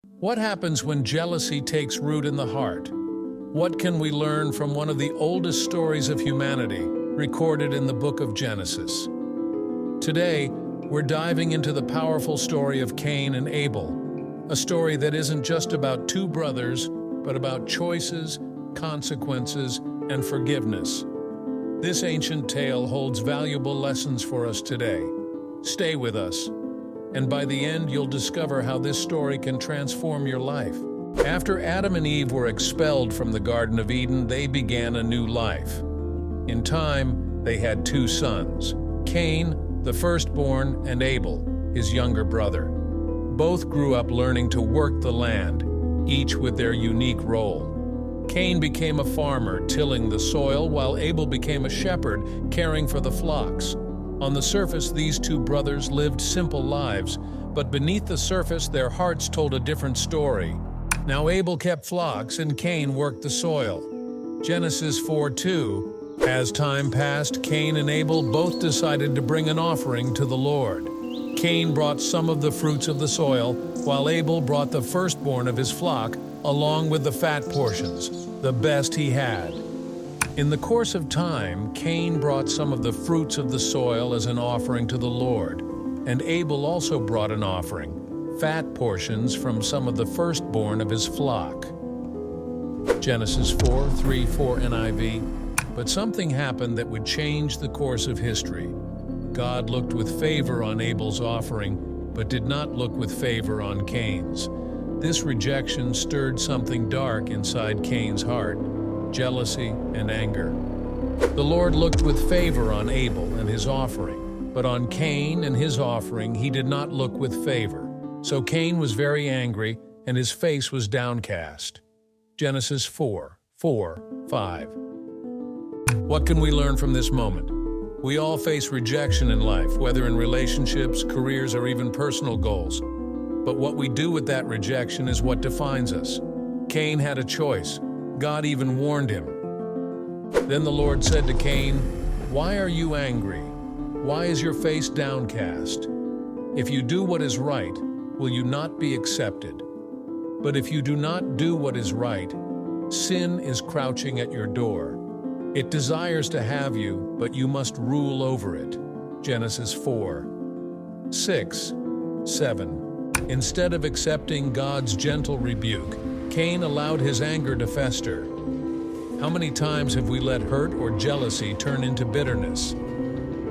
What happens when jealousy takes root in the heart? What can we learn from one of the oldest stories of humanity, recorded in the book of Genesis? Today, we're diving into the powerful story of Cain and Abel, a story that isn't just about two brothers, but about choices, consequences, and forgiveness. This ancient tale holds valuable lessons for us today. Stay with us, and by the end you'll discover how this story can transform your life. After Adam and Eve were expelled from the Garden of Eden, they began a new life. In time, they had two sons, Cain, the firstborn, and Abel, his younger brother. Both grew up learning to work the land, each with their unique role. Cain became a farmer, tilling the soil, while Abel became a shepherd, caring for the flocks. On the surface, these two brothers lived simple lives, but beneath the surface, their hearts told a different story. Now Abel kept flocks and Cain worked the soil. Genesis 4:2. As time passed, Cain and Abel both decided to bring an offering to the Lord. Cain brought some of the fruits of the soil, while Abel brought the firstborn of his flock, along with the fat portions, the best he had. In the course of time, Cain brought some of the fruits of the soil as an offering to the Lord, and Abel also brought an offering, fat portions from some of the firstborn of his flock. Genesis 4:3-4 NIV. But something happened that would change the course of history. God looked with favor on Abel's offering, but did not look with favor on Cain's. This rejection stirred something dark inside Cain's heart, jealousy and anger. The Lord looked with favor on Abel and his offering, but on Cain and his offering he did not look with favor. So Cain was very angry, and his face was downcast. Genesis 4:4-5. What can we learn from this moment? We all face rejection in life, whether in relationships, careers, or even personal goals. But what we do with that rejection is what defines us. Cain had a choice. God even warned him. Then the Lord said to Cain, "Why are you angry? Why is your face downcast? If you do what is right, will you not be accepted? But if you do not do what is right, sin is crouching at your door. It desires to have you, but you must rule over it." Genesis 4:6-7. Instead of accepting God's gentle rebuke, Cain allowed his anger to fester. How many times have we let hurt or jealousy turn into bitterness?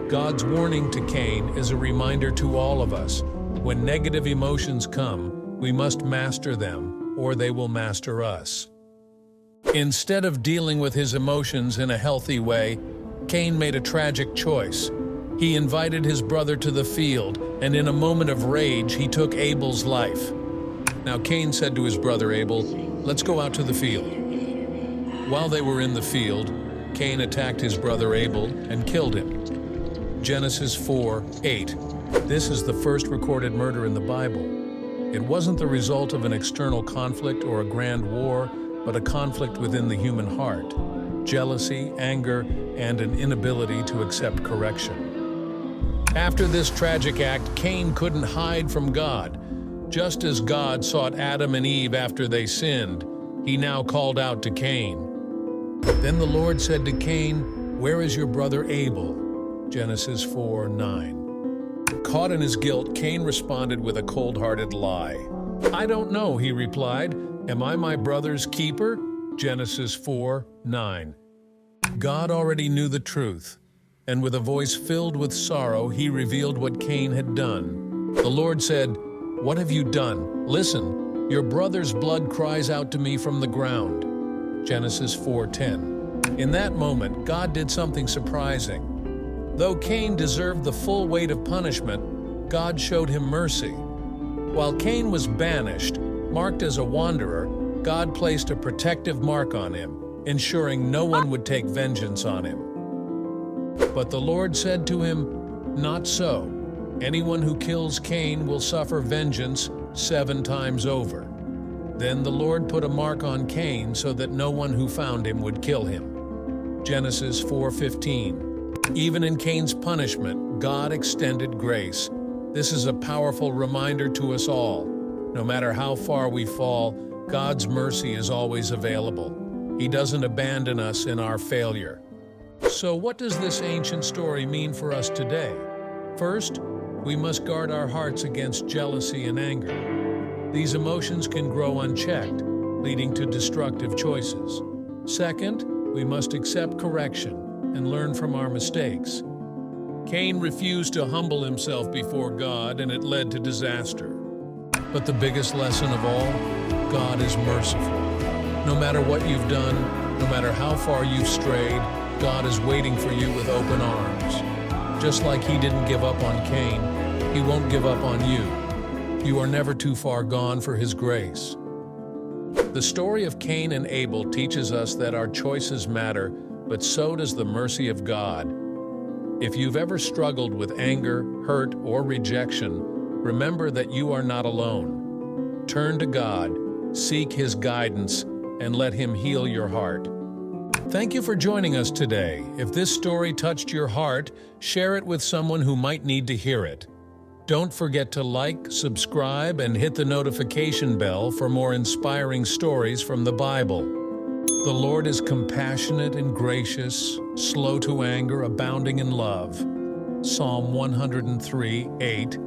God's warning to Cain is a reminder to all of us. When negative emotions come, we must master them, or they will master us. Instead of dealing with his emotions in a healthy way, Cain made a tragic choice. He invited his brother to the field, and in a moment of rage, he took Abel's life. Now Cain said to his brother Abel, "Let's go out to the field." While they were in the field, Cain attacked his brother Abel and killed him. Genesis 4:8. This is the first recorded murder in the Bible. It wasn't the result of an external conflict or a grand war, but a conflict within the human heart, jealousy, anger, and an inability to accept correction. After this tragic act, Cain couldn't hide from God. Just as God sought Adam and Eve after they sinned, he now called out to Cain. Then the Lord said to Cain, "Where is your brother Abel?" Genesis 4:9. Caught in his guilt, Cain responded with a cold-hearted lie. "I don't know," he replied. "Am I my brother's keeper?" Genesis 4:9. God already knew the truth, and with a voice filled with sorrow, he revealed what Cain had done. The Lord said, "What have you done? Listen, your brother's blood cries out to me from the ground." Genesis 4:10. In that moment, God did something surprising. Though Cain deserved the full weight of punishment, God showed him mercy. While Cain was banished, marked as a wanderer, God placed a protective mark on him, ensuring no one would take vengeance on him. But the Lord said to him, "Not so. Anyone who kills Cain will suffer vengeance 7 times over." Then the Lord put a mark on Cain so that no one who found him would kill him. Genesis 4:15. Even in Cain's punishment, God extended grace. This is a powerful reminder to us all. No matter how far we fall, God's mercy is always available. He doesn't abandon us in our failure. So what does this ancient story mean for us today? First, we must guard our hearts against jealousy and anger. These emotions can grow unchecked, leading to destructive choices. Second, we must accept correction and learn from our mistakes. Cain refused to humble himself before God, and it led to disaster. But the biggest lesson of all, God is merciful. No matter what you've done, no matter how far you've strayed, God is waiting for you with open arms. Just like He didn't give up on Cain, He won't give up on you. You are never too far gone for His grace. The story of Cain and Abel teaches us that our choices matter, but so does the mercy of God. If you've ever struggled with anger, hurt, or rejection, remember that you are not alone. Turn to God, seek His guidance, and let Him heal your heart. Thank you for joining us today. If this story touched your heart, share it with someone who might need to hear it. Don't forget to like, subscribe, and hit the notification bell for more inspiring stories from the Bible. The Lord is compassionate and gracious, slow to anger, abounding in love. Psalm 103:8